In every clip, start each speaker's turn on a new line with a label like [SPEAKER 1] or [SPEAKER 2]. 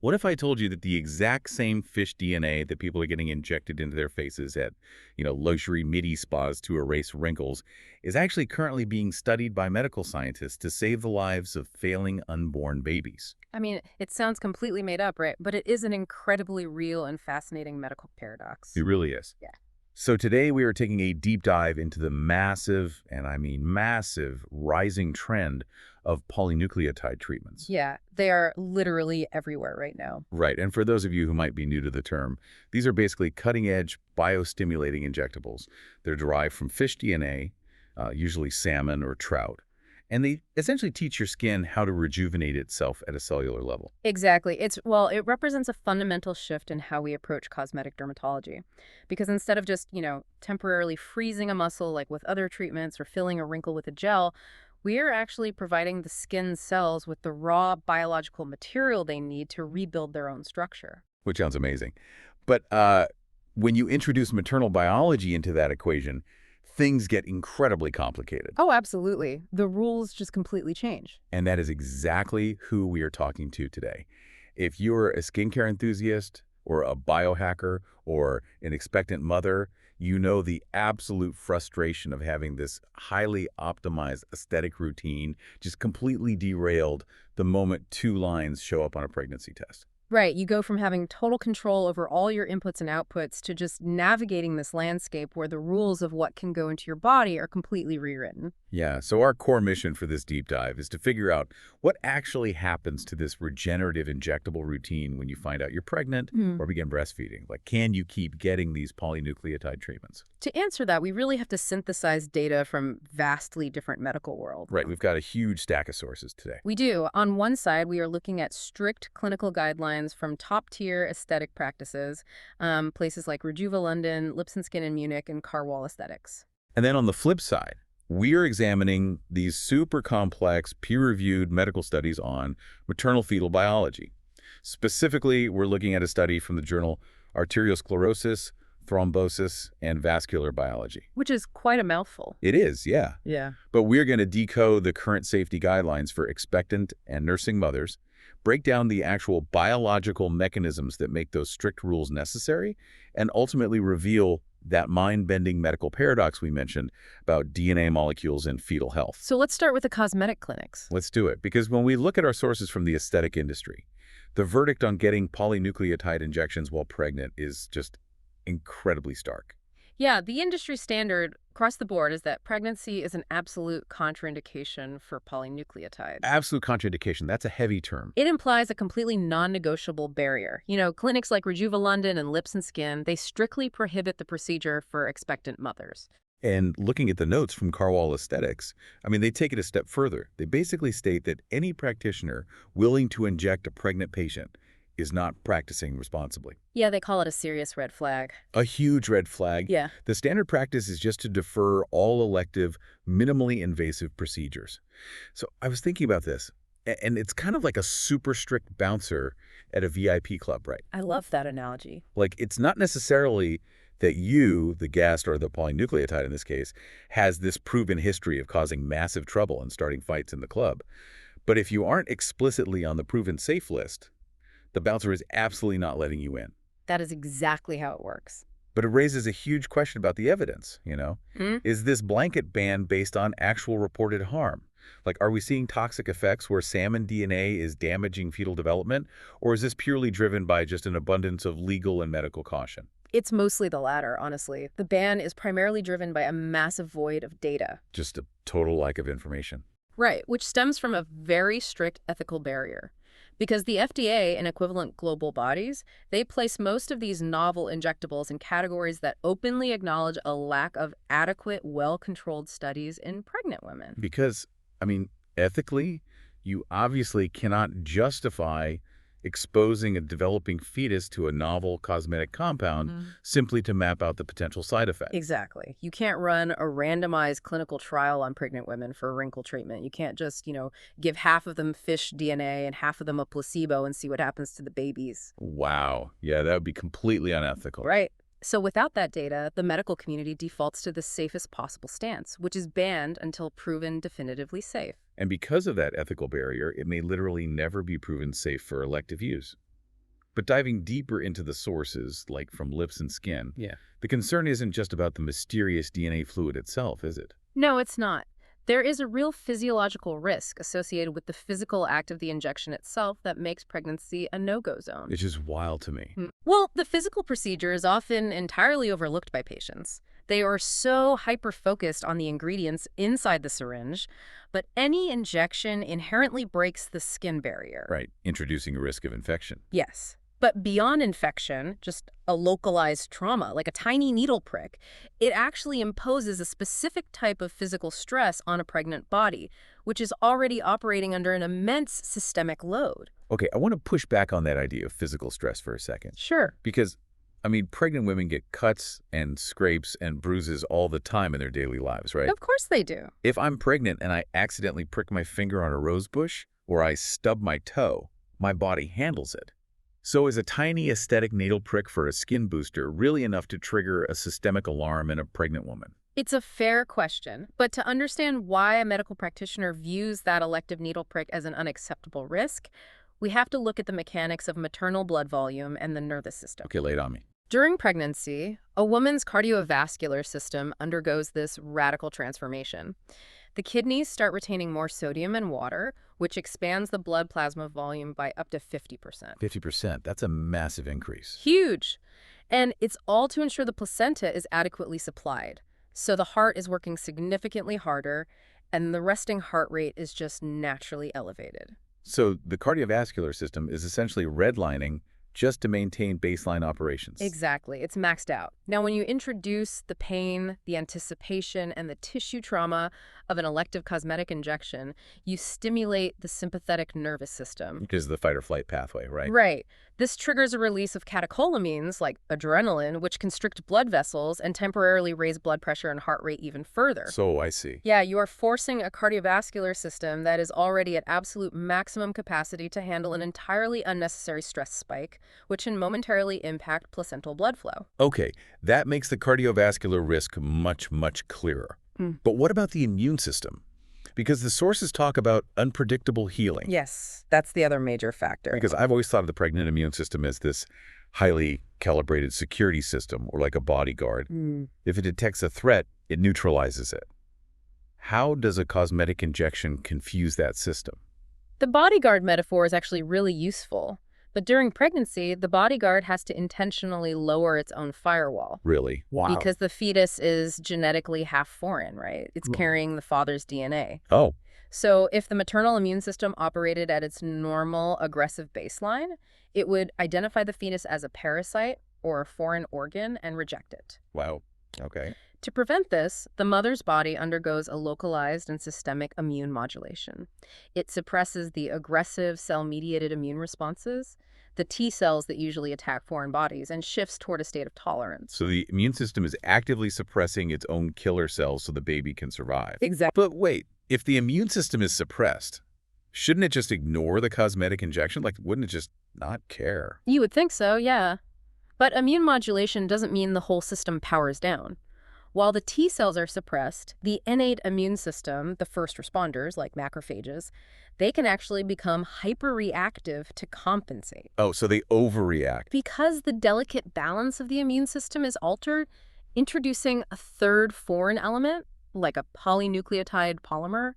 [SPEAKER 1] What if I told you that the exact same fish DNA that people are getting injected into their faces at, luxury midi spas to erase wrinkles is actually currently being studied by medical scientists to save the lives of failing unborn babies?
[SPEAKER 2] I mean, it sounds completely made up, right? But it is an incredibly real and fascinating medical paradox.
[SPEAKER 1] It really is.
[SPEAKER 2] Yeah.
[SPEAKER 1] So today we are taking a deep dive into the massive, and I mean massive, rising trend of polynucleotide treatments.
[SPEAKER 2] Yeah, they are literally everywhere right now.
[SPEAKER 1] Right, and for those of you who might be new to the term, these are basically cutting-edge biostimulating injectables. They're derived from fish DNA, usually salmon or trout, and they essentially teach your skin how to rejuvenate itself at a cellular level.
[SPEAKER 2] Exactly. It represents a fundamental shift in how we approach cosmetic dermatology. Because instead of just, temporarily freezing a muscle like with other treatments or filling a wrinkle with a gel, we are actually providing the skin cells with the raw biological material they need to rebuild their own structure.
[SPEAKER 1] Which sounds amazing. But when you introduce maternal biology into that equation, things get incredibly complicated.
[SPEAKER 2] Oh, absolutely. The rules just completely change.
[SPEAKER 1] And that is exactly who we are talking to today. If you're a skincare enthusiast or a biohacker or an expectant mother, you know the absolute frustration of having this highly optimized aesthetic routine just completely derailed the moment 2 lines show up on a pregnancy test.
[SPEAKER 2] Right. You go from having total control over all your inputs and outputs to just navigating this landscape where the rules of what can go into your body are completely rewritten.
[SPEAKER 1] Yeah, so our core mission for this deep dive is to figure out what actually happens to this regenerative injectable routine when you find out you're pregnant or begin breastfeeding. Like, can you keep getting these polynucleotide treatments?
[SPEAKER 2] To answer that, we really have to synthesize data from vastly different medical worlds.
[SPEAKER 1] Right, we've got a huge stack of sources today.
[SPEAKER 2] We do. On one side, we are looking at strict clinical guidelines from top-tier aesthetic practices, places like Rejuva London, Lips and Skin in Munich, and Carwall Aesthetics.
[SPEAKER 1] And then on the flip side, we are examining these super complex, peer-reviewed medical studies on maternal fetal biology. Specifically, we're looking at a study from the journal Arteriosclerosis, Thrombosis, and Vascular Biology.
[SPEAKER 2] Which is quite a mouthful.
[SPEAKER 1] It is, yeah.
[SPEAKER 2] Yeah.
[SPEAKER 1] But we're going to decode the current safety guidelines for expectant and nursing mothers, break down the actual biological mechanisms that make those strict rules necessary, and ultimately reveal that mind-bending medical paradox we mentioned about DNA molecules in fetal health.
[SPEAKER 2] So let's start with the cosmetic clinics.
[SPEAKER 1] Let's do it, because when we look at our sources from the aesthetic industry, the verdict on getting polynucleotide injections while pregnant is just incredibly stark.
[SPEAKER 2] Yeah, the industry standard across the board is that pregnancy is an absolute contraindication for polynucleotides.
[SPEAKER 1] Absolute contraindication, that's a heavy term.
[SPEAKER 2] It implies a completely non-negotiable barrier. Clinics like Rejuva London and Lips and Skin, they strictly prohibit the procedure for expectant mothers.
[SPEAKER 1] And looking at the notes from Carwall Aesthetics, I mean, they take it a step further. They basically state that any practitioner willing to inject a pregnant patient is not practicing responsibly.
[SPEAKER 2] Yeah, they call it a serious red flag.
[SPEAKER 1] A huge red flag.
[SPEAKER 2] Yeah.
[SPEAKER 1] The standard practice is just to defer all elective, minimally invasive procedures. So I was thinking about this, and it's kind of like a super strict bouncer at a VIP club, right?
[SPEAKER 2] I love that analogy.
[SPEAKER 1] Like, it's not necessarily that you, the guest or the polynucleotide in this case, has this proven history of causing massive trouble and starting fights in the club. But if you aren't explicitly on the proven safe list, the bouncer is absolutely not letting you in.
[SPEAKER 2] That is exactly how it works.
[SPEAKER 1] But it raises a huge question about the evidence, Is this blanket ban based on actual reported harm? Like, are we seeing toxic effects where salmon DNA is damaging fetal development? Or is this purely driven by just an abundance of legal and medical caution?
[SPEAKER 2] It's mostly the latter, honestly. The ban is primarily driven by a massive void of data.
[SPEAKER 1] Just a total lack of information.
[SPEAKER 2] Right, which stems from a very strict ethical barrier. Because the FDA and equivalent global bodies, they place most of these novel injectables in categories that openly acknowledge a lack of adequate, well-controlled studies in pregnant women.
[SPEAKER 1] Because, I mean, ethically, you obviously cannot justify exposing a developing fetus to a novel cosmetic compound simply to map out the potential side effects.
[SPEAKER 2] Exactly. You can't run a randomized clinical trial on pregnant women for wrinkle treatment. You can't just, give half of them fish DNA and half of them a placebo and see what happens to the babies.
[SPEAKER 1] Wow. Yeah, that would be completely unethical.
[SPEAKER 2] Right. So without that data, the medical community defaults to the safest possible stance, which is banned until proven definitively safe.
[SPEAKER 1] And because of that ethical barrier, it may literally never be proven safe for elective use. But diving deeper into the sources, like from lips and skin,
[SPEAKER 2] Yeah.
[SPEAKER 1] the concern isn't just about the mysterious DNA fluid itself, is it?
[SPEAKER 2] No, it's not. There is a real physiological risk associated with the physical act of the injection itself that makes pregnancy a no-go zone.
[SPEAKER 1] It's just wild to me.
[SPEAKER 2] Well, the physical procedure is often entirely overlooked by patients. They are so hyper-focused on the ingredients inside the syringe, but any injection inherently breaks the skin barrier.
[SPEAKER 1] Right, introducing a risk of infection.
[SPEAKER 2] Yes. But beyond infection, just a localized trauma, like a tiny needle prick, it actually imposes a specific type of physical stress on a pregnant body, which is already operating under an immense systemic load.
[SPEAKER 1] Okay, I want to push back on that idea of physical stress for a second.
[SPEAKER 2] Sure.
[SPEAKER 1] Because, pregnant women get cuts and scrapes and bruises all the time in their daily lives, right?
[SPEAKER 2] Of course they do.
[SPEAKER 1] If I'm pregnant and I accidentally prick my finger on a rose bush or I stub my toe, my body handles it. So is a tiny aesthetic needle prick for a skin booster really enough to trigger a systemic alarm in a pregnant woman?
[SPEAKER 2] It's a fair question, but to understand why a medical practitioner views that elective needle prick as an unacceptable risk, we have to look at the mechanics of maternal blood volume and the nervous system.
[SPEAKER 1] Okay, lay it on me.
[SPEAKER 2] During pregnancy, a woman's cardiovascular system undergoes this radical transformation. The kidneys start retaining more sodium and water, which expands the blood plasma volume by up to 50%.
[SPEAKER 1] 50%, that's a massive increase.
[SPEAKER 2] Huge! And it's all to ensure the placenta is adequately supplied. So the heart is working significantly harder, and the resting heart rate is just naturally elevated.
[SPEAKER 1] So the cardiovascular system is essentially redlining just to maintain baseline operations.
[SPEAKER 2] Exactly. It's maxed out. Now, when you introduce the pain, the anticipation, and the tissue trauma of an elective cosmetic injection, you stimulate the sympathetic nervous system.
[SPEAKER 1] Because of the fight or flight pathway, right?
[SPEAKER 2] Right. This triggers a release of catecholamines, like adrenaline, which constrict blood vessels and temporarily raise blood pressure and heart rate even further.
[SPEAKER 1] So I see.
[SPEAKER 2] Yeah, you are forcing a cardiovascular system that is already at absolute maximum capacity to handle an entirely unnecessary stress spike, which can momentarily impact placental blood flow.
[SPEAKER 1] Okay, that makes the cardiovascular risk much, much clearer. But what about the immune system? Because the sources talk about unpredictable healing.
[SPEAKER 2] Yes, that's the other major factor.
[SPEAKER 1] Because I've always thought of the pregnant immune system as this highly calibrated security system, or like a bodyguard. If it detects a threat, it neutralizes it. How does a cosmetic injection confuse that system?
[SPEAKER 2] The bodyguard metaphor is actually really useful. But during pregnancy, the bodyguard has to intentionally lower its own firewall.
[SPEAKER 1] Really? Wow.
[SPEAKER 2] Because the fetus is genetically half foreign, right? It's carrying the father's DNA.
[SPEAKER 1] Oh.
[SPEAKER 2] So if the maternal immune system operated at its normal aggressive baseline, it would identify the fetus as a parasite or a foreign organ and reject it.
[SPEAKER 1] Wow. Okay.
[SPEAKER 2] To prevent this, the mother's body undergoes a localized and systemic immune modulation. It suppresses the aggressive cell-mediated immune responses, the T cells that usually attack foreign bodies, and shifts toward a state of tolerance.
[SPEAKER 1] So the immune system is actively suppressing its own killer cells so the baby can survive.
[SPEAKER 2] Exactly.
[SPEAKER 1] But wait, if the immune system is suppressed, shouldn't it just ignore the cosmetic injection? Like, wouldn't it just not care?
[SPEAKER 2] You would think so, yeah. But immune modulation doesn't mean the whole system powers down. While the T cells are suppressed, the innate immune system, the first responders like macrophages, they can actually become hyperreactive to compensate.
[SPEAKER 1] Oh, so they overreact.
[SPEAKER 2] Because the delicate balance of the immune system is altered, introducing a third foreign element, like a polynucleotide polymer,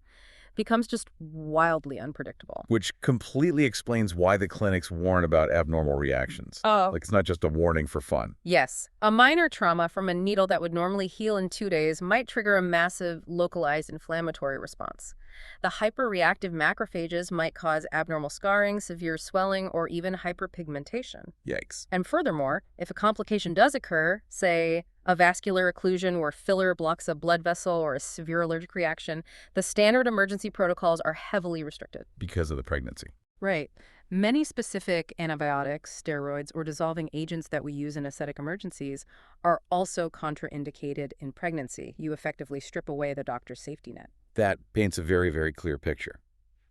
[SPEAKER 2] becomes just wildly unpredictable.
[SPEAKER 1] Which completely explains why the clinics warn about abnormal reactions.
[SPEAKER 2] Oh.
[SPEAKER 1] Like, it's not just a warning for fun.
[SPEAKER 2] Yes. A minor trauma from a needle that would normally heal in 2 days might trigger a massive localized inflammatory response. The hyperreactive macrophages might cause abnormal scarring, severe swelling, or even hyperpigmentation.
[SPEAKER 1] Yikes.
[SPEAKER 2] And furthermore, if a complication does occur, say a vascular occlusion where filler blocks a blood vessel or a severe allergic reaction, the standard emergency protocols are heavily restricted.
[SPEAKER 1] Because of the pregnancy.
[SPEAKER 2] Right. Many specific antibiotics, steroids, or dissolving agents that we use in aesthetic emergencies are also contraindicated in pregnancy. You effectively strip away the doctor's safety net.
[SPEAKER 1] That paints a very, very clear picture.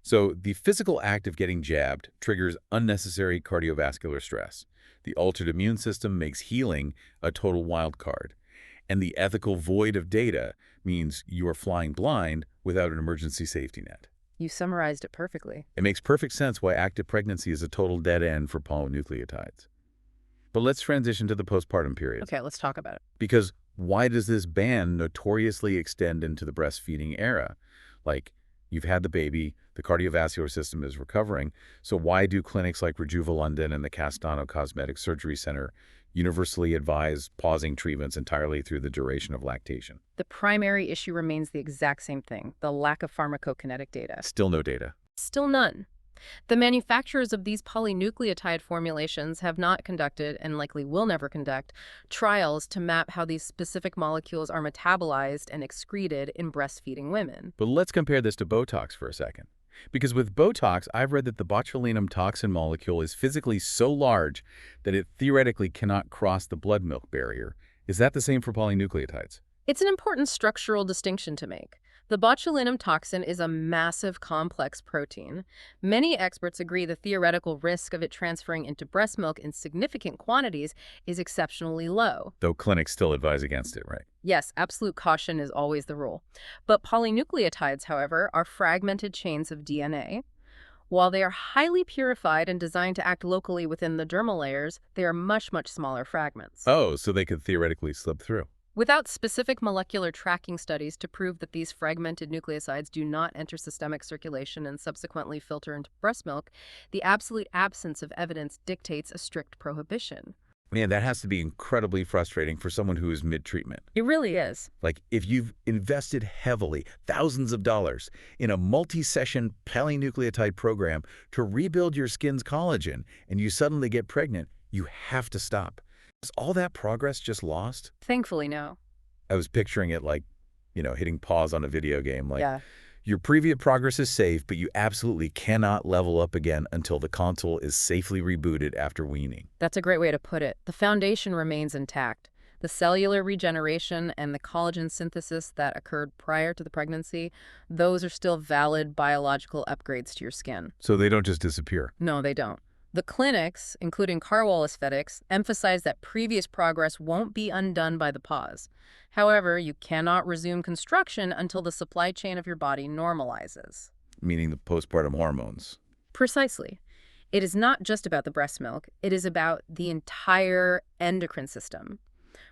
[SPEAKER 1] So the physical act of getting jabbed triggers unnecessary cardiovascular stress. The altered immune system makes healing a total wild card. And the ethical void of data means you are flying blind without an emergency safety net.
[SPEAKER 2] You summarized it perfectly.
[SPEAKER 1] It makes perfect sense why active pregnancy is a total dead end for polynucleotides. But let's transition to the postpartum period.
[SPEAKER 2] Okay, let's talk about it.
[SPEAKER 1] Because why does this ban notoriously extend into the breastfeeding era? Like, you've had the baby, the cardiovascular system is recovering, so why do clinics like Rejuva London and the Castano Cosmetic Surgery Center universally advise pausing treatments entirely through the duration of lactation?
[SPEAKER 2] The primary issue remains the exact same thing, the lack of pharmacokinetic data.
[SPEAKER 1] Still no data.
[SPEAKER 2] Still none. The manufacturers of these polynucleotide formulations have not conducted, and likely will never conduct, trials to map how these specific molecules are metabolized and excreted in breastfeeding women.
[SPEAKER 1] But let's compare this to Botox for a second. Because with Botox, I've read that the botulinum toxin molecule is physically so large that it theoretically cannot cross the blood-milk barrier. Is that the same for polynucleotides?
[SPEAKER 2] It's an important structural distinction to make. The botulinum toxin is a massive, complex protein. Many experts agree the theoretical risk of it transferring into breast milk in significant quantities is exceptionally low.
[SPEAKER 1] Though clinics still advise against it, right?
[SPEAKER 2] Yes, absolute caution is always the rule. But polynucleotides, however, are fragmented chains of DNA. While they are highly purified and designed to act locally within the dermal layers, they are much, much smaller fragments.
[SPEAKER 1] Oh, so they could theoretically slip through.
[SPEAKER 2] Without specific molecular tracking studies to prove that these fragmented nucleosides do not enter systemic circulation and subsequently filter into breast milk, the absolute absence of evidence dictates a strict prohibition.
[SPEAKER 1] Man, that has to be incredibly frustrating for someone who is mid-treatment.
[SPEAKER 2] It really is.
[SPEAKER 1] Like, if you've invested heavily, thousands of dollars, in a multi-session polynucleotide program to rebuild your skin's collagen, and you suddenly get pregnant, you have to stop. Is all that progress just lost?
[SPEAKER 2] Thankfully, no.
[SPEAKER 1] I was picturing it like, hitting pause on a video game. Like,
[SPEAKER 2] Yeah.
[SPEAKER 1] your previous progress is safe, but you absolutely cannot level up again until the console is safely rebooted after weaning.
[SPEAKER 2] That's a great way to put it. The foundation remains intact. The cellular regeneration and the collagen synthesis that occurred prior to the pregnancy, those are still valid biological upgrades to your skin.
[SPEAKER 1] So they don't just disappear.
[SPEAKER 2] No, they don't. The clinics, including Carwell Aesthetics, emphasize that previous progress won't be undone by the pause. However, you cannot resume construction until the supply chain of your body normalizes.
[SPEAKER 1] Meaning the postpartum hormones.
[SPEAKER 2] Precisely. It is not just about the breast milk. It is about the entire endocrine system.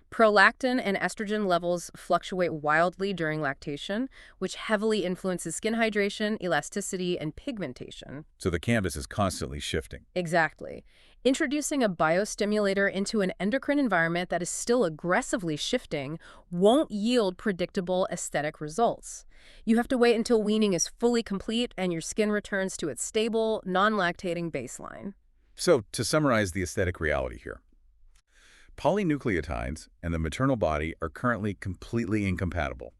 [SPEAKER 2] Prolactin and estrogen levels fluctuate wildly during lactation, which heavily influences skin hydration, elasticity, and pigmentation.
[SPEAKER 1] So the canvas is constantly shifting.
[SPEAKER 2] Exactly. Introducing a biostimulator into an endocrine environment that is still aggressively shifting won't yield predictable aesthetic results. You have to wait until weaning is fully complete and your skin returns to its stable, non-lactating baseline.
[SPEAKER 1] So to summarize the aesthetic reality here, polynucleotides and the maternal body are currently completely incompatible.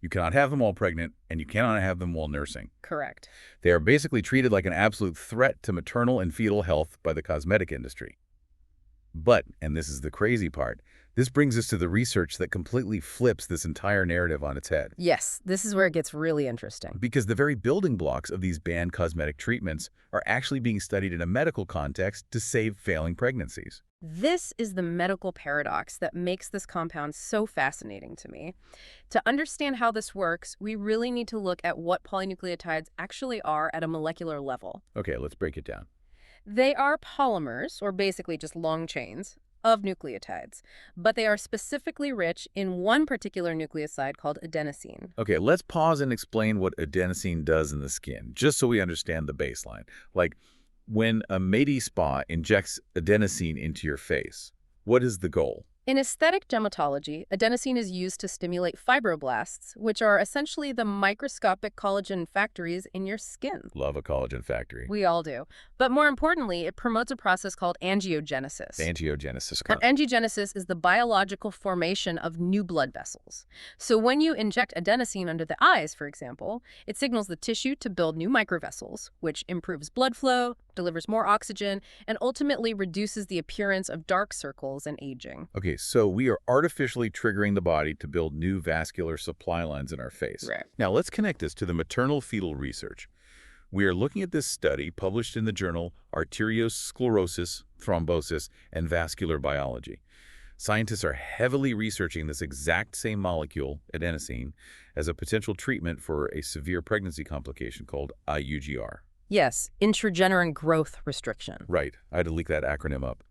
[SPEAKER 1] You cannot have them while pregnant, and you cannot have them while nursing.
[SPEAKER 2] Correct.
[SPEAKER 1] They are basically treated like an absolute threat to maternal and fetal health by the cosmetic industry. But, and this is the crazy part, this brings us to the research that completely flips this entire narrative on its head.
[SPEAKER 2] Yes, this is where it gets really interesting.
[SPEAKER 1] Because the very building blocks of these banned cosmetic treatments are actually being studied in a medical context to save failing pregnancies.
[SPEAKER 2] This is the medical paradox that makes this compound so fascinating to me. To understand how this works, we really need to look at what polynucleotides actually are at a molecular level.
[SPEAKER 1] Okay, let's break it down.
[SPEAKER 2] They are polymers, or basically just long chains, of nucleotides, but they are specifically rich in one particular nucleoside called adenosine.
[SPEAKER 1] Okay, let's pause and explain what adenosine does in the skin, just so we understand the baseline. Like, when a Medi Spa injects adenosine into your face, what is the goal?
[SPEAKER 2] In aesthetic dermatology, adenosine is used to stimulate fibroblasts, which are essentially the microscopic collagen factories in your skin.
[SPEAKER 1] Love a collagen factory.
[SPEAKER 2] We all do. But more importantly, it promotes a process called angiogenesis.
[SPEAKER 1] Angiogenesis.
[SPEAKER 2] And angiogenesis is the biological formation of new blood vessels. So when you inject adenosine under the eyes, for example, it signals the tissue to build new microvessels, which improves blood flow, delivers more oxygen, and ultimately reduces the appearance of dark circles and aging.
[SPEAKER 1] Okay, so we are artificially triggering the body to build new vascular supply lines in our face.
[SPEAKER 2] Right.
[SPEAKER 1] Now, let's connect this to the maternal-fetal research. We are looking at this study published in the journal Arteriosclerosis, Thrombosis, and Vascular Biology. Scientists are heavily researching this exact same molecule, adenosine, as a potential treatment for a severe pregnancy complication called IUGR.
[SPEAKER 2] Yes, intrauterine growth restriction.
[SPEAKER 1] Right, I had to look that acronym up.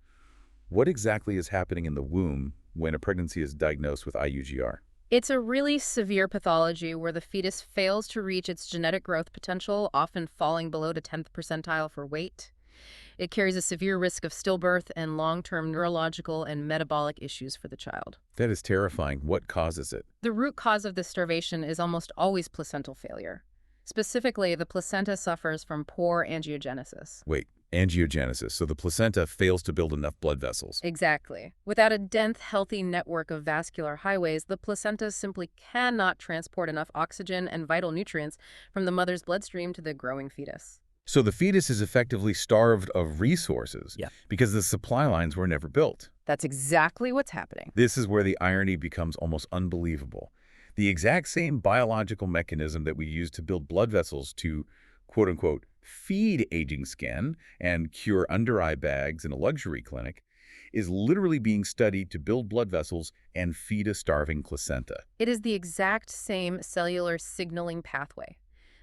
[SPEAKER 1] What exactly is happening in the womb when a pregnancy is diagnosed with IUGR?
[SPEAKER 2] It's a really severe pathology where the fetus fails to reach its genetic growth potential, often falling below the 10th percentile for weight. It carries a severe risk of stillbirth and long-term neurological and metabolic issues for the child.
[SPEAKER 1] That is terrifying. What causes it?
[SPEAKER 2] The root cause of this starvation is almost always placental failure. Specifically, the placenta suffers from poor angiogenesis.
[SPEAKER 1] Wait, angiogenesis. So the placenta fails to build enough blood vessels.
[SPEAKER 2] Exactly. Without a dense, healthy network of vascular highways, the placenta simply cannot transport enough oxygen and vital nutrients from the mother's bloodstream to the growing fetus.
[SPEAKER 1] So the fetus is effectively starved of resources
[SPEAKER 2] Yeah.
[SPEAKER 1] because the supply lines were never built.
[SPEAKER 2] That's exactly what's happening.
[SPEAKER 1] This is where the irony becomes almost unbelievable. The exact same biological mechanism that we use to build blood vessels to, quote-unquote, feed aging skin and cure under-eye bags in a luxury clinic is literally being studied to build blood vessels and feed a starving placenta.
[SPEAKER 2] It is the exact same cellular signaling pathway.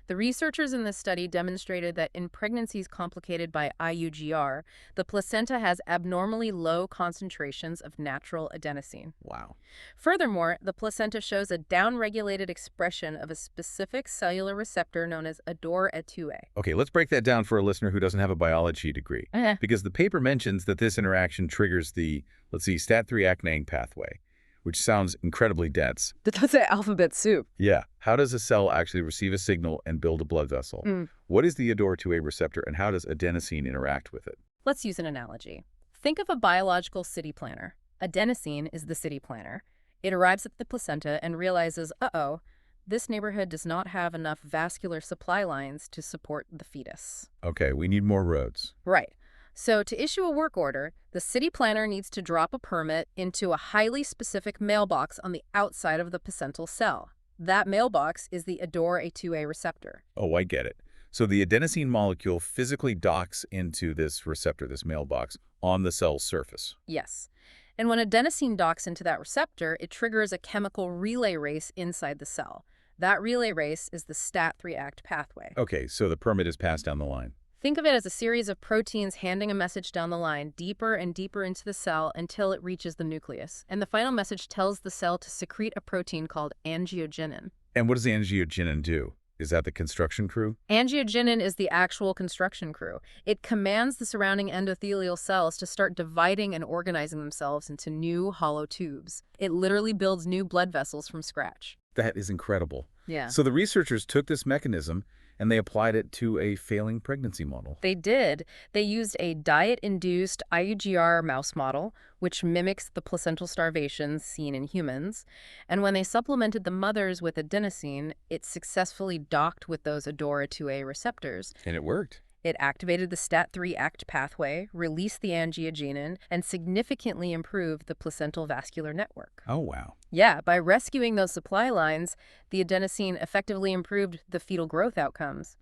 [SPEAKER 2] The researchers in this study demonstrated that in pregnancies complicated by IUGR, the placenta has abnormally low concentrations of natural adenosine.
[SPEAKER 1] Wow.
[SPEAKER 2] Furthermore, the placenta shows a downregulated expression of a specific cellular receptor known as ADOR-A2A.
[SPEAKER 1] Okay, let's break that down for a listener who doesn't have a biology degree.
[SPEAKER 2] Eh.
[SPEAKER 1] Because the paper mentions that this interaction triggers the, let's see, STAT3 actinane pathway, which sounds incredibly dense.
[SPEAKER 2] That's an alphabet soup.
[SPEAKER 1] Yeah. How does a cell actually receive a signal and build a blood vessel? What is the ADOR-A2A receptor, and how does adenosine interact with it?
[SPEAKER 2] Let's use an analogy. Think of a biological city planner. Adenosine is the city planner. It arrives at the placenta and realizes, uh-oh, this neighborhood does not have enough vascular supply lines to support the fetus.
[SPEAKER 1] Okay, we need more roads.
[SPEAKER 2] Right. So to issue a work order, the city planner needs to drop a permit into a highly specific mailbox on the outside of the placental cell. That mailbox is the ADOR-A2A receptor.
[SPEAKER 1] Oh, I get it. So the adenosine molecule physically docks into this receptor, this mailbox, on the cell's surface.
[SPEAKER 2] Yes. And when adenosine docks into that receptor, it triggers a chemical relay race inside the cell. That relay race is the STAT3 ACT pathway.
[SPEAKER 1] Okay, so the permit is passed down the line.
[SPEAKER 2] Think of it as a series of proteins handing a message down the line, deeper and deeper into the cell until it reaches the nucleus. And the final message tells the cell to secrete a protein called angiogenin.
[SPEAKER 1] And what does angiogenin do? Is that the construction crew?
[SPEAKER 2] Angiogenin is the actual construction crew. It commands the surrounding endothelial cells to start dividing and organizing themselves into new hollow tubes. It literally builds new blood vessels from scratch.
[SPEAKER 1] That is incredible.
[SPEAKER 2] Yeah.
[SPEAKER 1] So the researchers took this mechanism and they applied it to a failing pregnancy model.
[SPEAKER 2] They did. They used a diet-induced IUGR mouse model, which mimics the placental starvation seen in humans. And when they supplemented the mothers with adenosine, it successfully docked with those ADOR-A2A receptors.
[SPEAKER 1] And it worked.
[SPEAKER 2] It activated the STAT3 ACT pathway, released the angiogenin, and significantly improved the placental vascular network.
[SPEAKER 1] Oh, wow.
[SPEAKER 2] Yeah, by rescuing those supply lines, the adenosine effectively improved the fetal growth outcomes.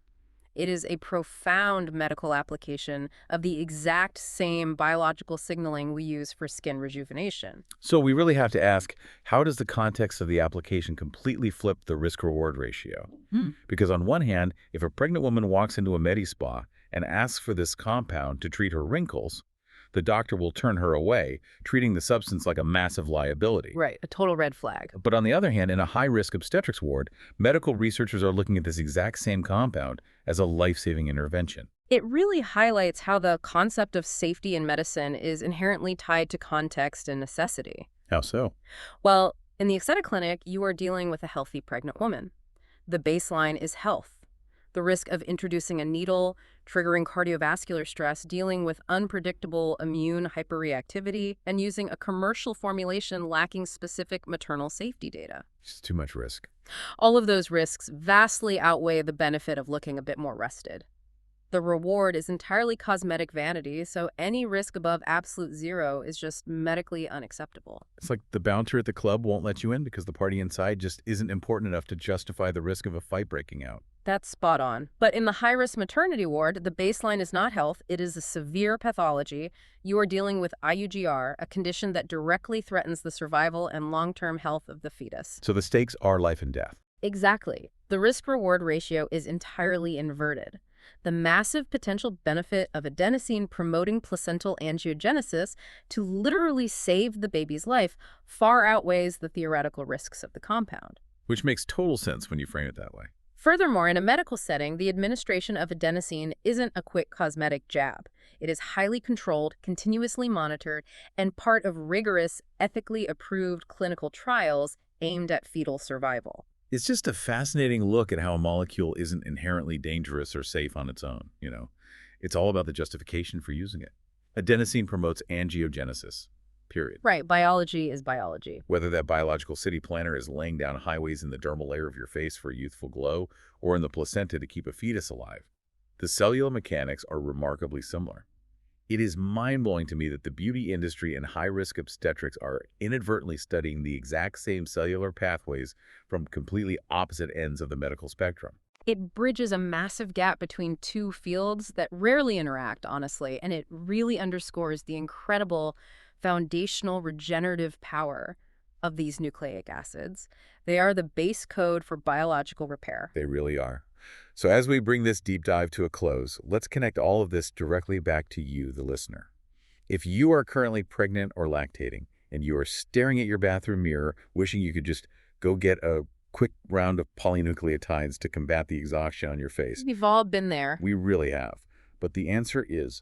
[SPEAKER 2] It is a profound medical application of the exact same biological signaling we use for skin rejuvenation.
[SPEAKER 1] So we really have to ask, how does the context of the application completely flip the risk-reward ratio? Because on one hand, if a pregnant woman walks into a Medi-Spa and asks for this compound to treat her wrinkles, the doctor will turn her away, treating the substance like a massive liability.
[SPEAKER 2] Right, a total red flag.
[SPEAKER 1] But on the other hand, in a high-risk obstetrics ward, medical researchers are looking at this exact same compound as a life-saving intervention.
[SPEAKER 2] It really highlights how the concept of safety in medicine is inherently tied to context and necessity.
[SPEAKER 1] How so?
[SPEAKER 2] Well, in the aesthetic clinic, you are dealing with a healthy pregnant woman. The baseline is health. The risk of introducing a needle, triggering cardiovascular stress, dealing with unpredictable immune hyperreactivity, and using a commercial formulation lacking specific maternal safety data.
[SPEAKER 1] It's too much risk.
[SPEAKER 2] All of those risks vastly outweigh the benefit of looking a bit more rested. The reward is entirely cosmetic vanity, so any risk above absolute zero is just medically unacceptable.
[SPEAKER 1] It's like the bouncer at the club won't let you in because the party inside just isn't important enough to justify the risk of a fight breaking out.
[SPEAKER 2] That's spot on. But in the high-risk maternity ward, the baseline is not health, it is a severe pathology. You are dealing with IUGR, a condition that directly threatens the survival and long-term health of the fetus.
[SPEAKER 1] So the stakes are life and death.
[SPEAKER 2] Exactly. The risk-reward ratio is entirely inverted. The massive potential benefit of adenosine promoting placental angiogenesis to literally save the baby's life far outweighs the theoretical risks of the compound.
[SPEAKER 1] Which makes total sense when you frame it that way.
[SPEAKER 2] Furthermore, in a medical setting, the administration of adenosine isn't a quick cosmetic jab. It is highly controlled, continuously monitored, and part of rigorous, ethically approved clinical trials aimed at fetal survival.
[SPEAKER 1] It's just a fascinating look at how a molecule isn't inherently dangerous or safe on its own. It's all about the justification for using it. Adenosine promotes angiogenesis, period.
[SPEAKER 2] Right, biology is biology.
[SPEAKER 1] Whether that biological city planner is laying down highways in the dermal layer of your face for a youthful glow or in the placenta to keep a fetus alive, the cellular mechanics are remarkably similar. It is mind-blowing to me that the beauty industry and high-risk obstetrics are inadvertently studying the exact same cellular pathways from completely opposite ends of the medical spectrum.
[SPEAKER 2] It bridges a massive gap between two fields that rarely interact, honestly, and it really underscores the incredible foundational regenerative power of these nucleic acids. They are the base code for biological repair.
[SPEAKER 1] They really are. So as we bring this deep dive to a close, let's connect all of this directly back to you, the listener. If you are currently pregnant or lactating, and you are staring at your bathroom mirror, wishing you could just go get a quick round of polynucleotides to combat the exhaustion on your face,
[SPEAKER 2] We've all been there.
[SPEAKER 1] we really have. But the answer is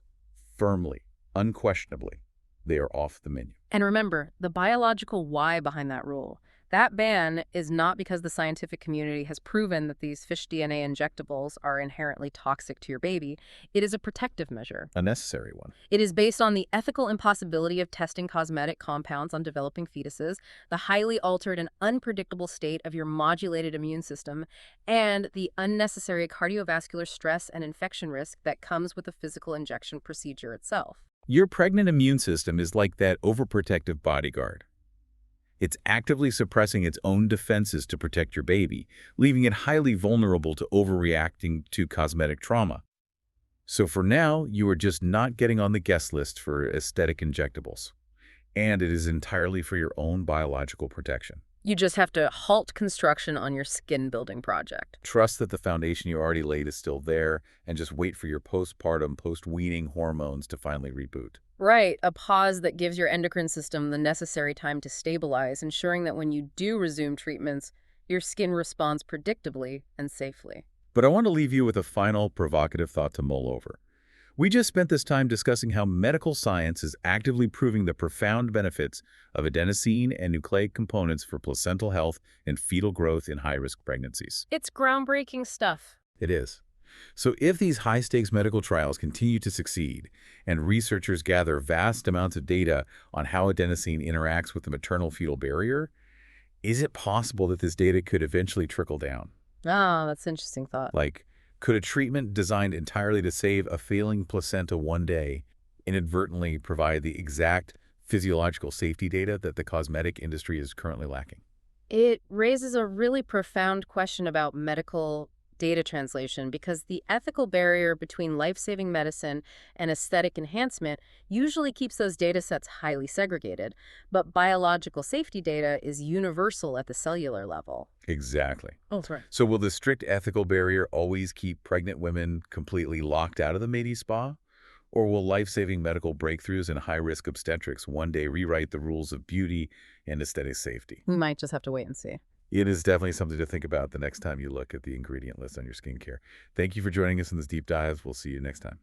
[SPEAKER 1] firmly, unquestionably, they are off the menu.
[SPEAKER 2] And remember, the biological why behind that rule. That ban is not because the scientific community has proven that these fish DNA injectables are inherently toxic to your baby. It is a protective measure.
[SPEAKER 1] A necessary one.
[SPEAKER 2] It is based on the ethical impossibility of testing cosmetic compounds on developing fetuses, the highly altered and unpredictable state of your modulated immune system, and the unnecessary cardiovascular stress and infection risk that comes with the physical injection procedure itself.
[SPEAKER 1] Your pregnant immune system is like that overprotective bodyguard. It's actively suppressing its own defenses to protect your baby, leaving it highly vulnerable to overreacting to cosmetic trauma. So for now, you are just not getting on the guest list for aesthetic injectables. And it is entirely for your own biological protection.
[SPEAKER 2] You just have to halt construction on your skin-building project.
[SPEAKER 1] Trust that the foundation you already laid is still there, and just wait for your postpartum, post-weaning hormones to finally reboot.
[SPEAKER 2] Right, a pause that gives your endocrine system the necessary time to stabilize, ensuring that when you do resume treatments, your skin responds predictably and safely.
[SPEAKER 1] But I want to leave you with a final provocative thought to mull over. We just spent this time discussing how medical science is actively proving the profound benefits of adenosine and nucleic components for placental health and fetal growth in high-risk pregnancies.
[SPEAKER 2] It's groundbreaking stuff.
[SPEAKER 1] It is. So if these high-stakes medical trials continue to succeed and researchers gather vast amounts of data on how adenosine interacts with the maternal-fetal barrier, is it possible that this data could eventually trickle down?
[SPEAKER 2] Ah, that's an interesting thought.
[SPEAKER 1] Like, could a treatment designed entirely to save a failing placenta one day inadvertently provide the exact physiological safety data that the cosmetic industry is currently lacking?
[SPEAKER 2] It raises a really profound question about medical data translation because the ethical barrier between life-saving medicine and aesthetic enhancement usually keeps those data sets highly segregated, but biological safety data is universal at the cellular level.
[SPEAKER 1] Exactly.
[SPEAKER 2] Oh, that's right.
[SPEAKER 1] So will the strict ethical barrier always keep pregnant women completely locked out of the Métis spa? Or will life-saving medical breakthroughs in high-risk obstetrics one day rewrite the rules of beauty and aesthetic safety?
[SPEAKER 2] We might just have to wait and see.
[SPEAKER 1] It is definitely something to think about the next time you look at the ingredient list on your skincare. Thank you for joining us in this deep dive. We'll see you next time.